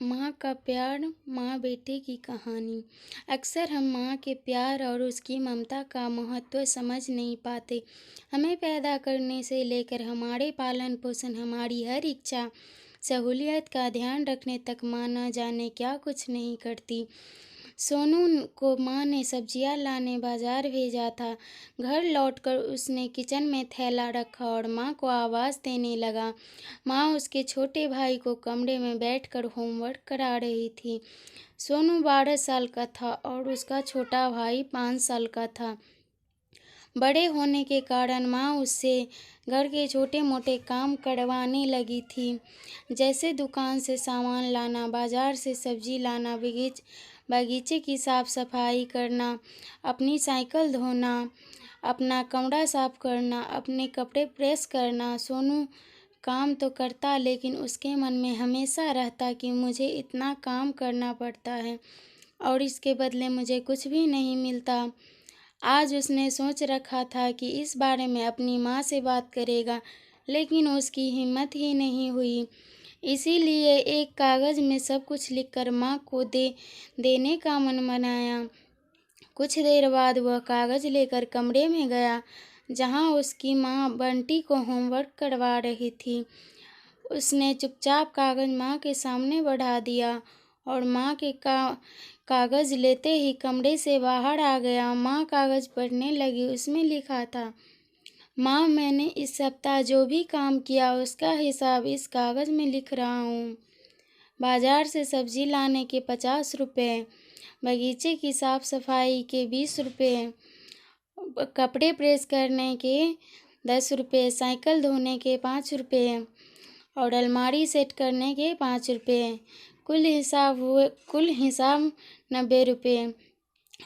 माँ का प्यार, माँ बेटे की कहानी। अक्सर हम माँ के प्यार और उसकी ममता का महत्व समझ नहीं पाते। हमें पैदा करने से लेकर हमारे पालन पोषण, हमारी हर इच्छा, सहूलियत का ध्यान रखने तक माँ न जाने क्या कुछ नहीं करती। सोनू को माँ ने सब्जियां लाने बाजार भेजा था। घर लौटकर उसने किचन में थैला रखा और माँ को आवाज़ देने लगा। माँ उसके छोटे भाई को कमरे में बैठकर होमवर्क करा रही थी। सोनू 12 साल का था और उसका छोटा भाई 5 साल का था। बड़े होने के कारण माँ उससे घर के छोटे मोटे काम करवाने लगी थी, जैसे दुकान से सामान लाना, बाजार से सब्जी लाना, बगीचे की साफ सफाई करना, अपनी साइकिल धोना, अपना कमरा साफ करना, अपने कपड़े प्रेस करना। सोनू काम तो करता, लेकिन उसके मन में हमेशा रहता कि मुझे इतना काम करना पड़ता है और इसके बदले मुझे कुछ भी नहीं मिलता। आज उसने सोच रखा था कि इस बारे में अपनी माँ से बात करेगा, लेकिन उसकी हिम्मत ही नहीं हुई। इसीलिए एक कागज़ में सब कुछ लिखकर माँ को देने का मन बनाया। कुछ देर बाद वह कागज़ लेकर कमरे में गया, जहाँ उसकी माँ बंटी को होमवर्क करवा रही थी। उसने चुपचाप कागज़ माँ के सामने बढ़ा दिया और माँ के कागज़ लेते ही कमरे से बाहर आ गया। माँ कागज़ पढ़ने लगी। उसमें लिखा था, माँ, मैंने इस सप्ताह जो भी काम किया उसका हिसाब इस कागज़ में लिख रहा हूँ। बाजार से सब्जी लाने के 50 रुपये, बगीचे की साफ सफाई के 20 रुपये, कपड़े प्रेस करने के 10 रुपये, साइकिल धोने के 5 रुपये और अलमारी सेट करने के 5 रुपये। कुल हिसाब 90 रुपये।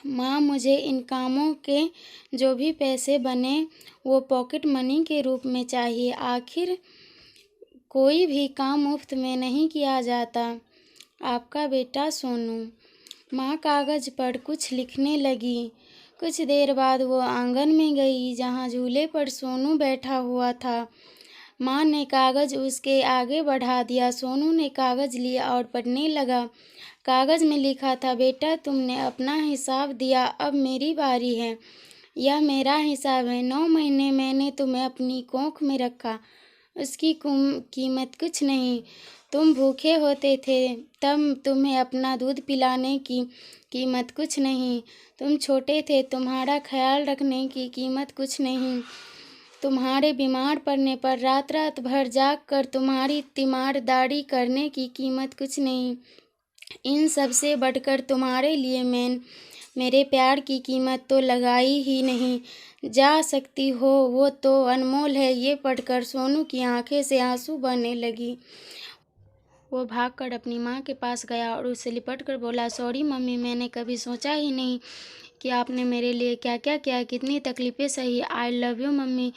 माँ, मुझे इन कामों के जो भी पैसे बने वो पॉकेट मनी के रूप में चाहिए। आखिर कोई भी काम मुफ्त में नहीं किया जाता। आपका बेटा सोनू। माँ कागज़ पर कुछ लिखने लगी। कुछ देर बाद वो आंगन में गई, जहाँ झूले पर सोनू बैठा हुआ था। माँ ने कागज़ उसके आगे बढ़ा दिया। सोनू ने कागज़ लिया और पढ़ने लगा। कागज़ में लिखा था, बेटा, तुमने अपना हिसाब दिया, अब मेरी बारी है। यह मेरा हिसाब है। 9 महीने मैंने तुम्हें अपनी कोख में रखा, उसकी कीमत कुछ नहीं। तुम भूखे होते थे तब तुम्हें अपना दूध पिलाने की कीमत कुछ नहीं। तुम छोटे थे, तुम्हारा ख्याल रखने की कीमत कुछ नहीं। तुम्हारे बीमार पड़ने पर रात रात भर जाग कर तुम्हारी तीमारदारी करने की कीमत कुछ नहीं। इन सब से बढ़कर तुम्हारे लिए मेरे प्यार की कीमत तो लगाई ही नहीं जा सकती हो, वो तो अनमोल है। ये पढ़कर सोनू की आंखें से आंसू बहने लगी। वो भागकर अपनी माँ के पास गया और उससे लिपटकर बोला, सॉरी मम्मी, मैंने कभी सोचा ही नहीं कि आपने मेरे लिए क्या क्या किया, कितनी तकलीफ़ें सही। I love you mummy.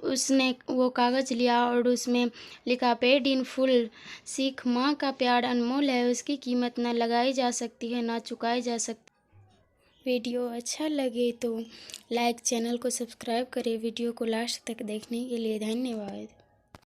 उसने वो कागज़ लिया और उसमें लिखा, पेड इन फुल। सीख, माँ का प्यार अनमोल है, उसकी कीमत न लगाई जा सकती है, ना चुकाई जा सकती। वीडियो अच्छा लगे तो लाइक, चैनल को सब्सक्राइब करें। वीडियो को लास्ट तक देखने के लिए धन्यवाद।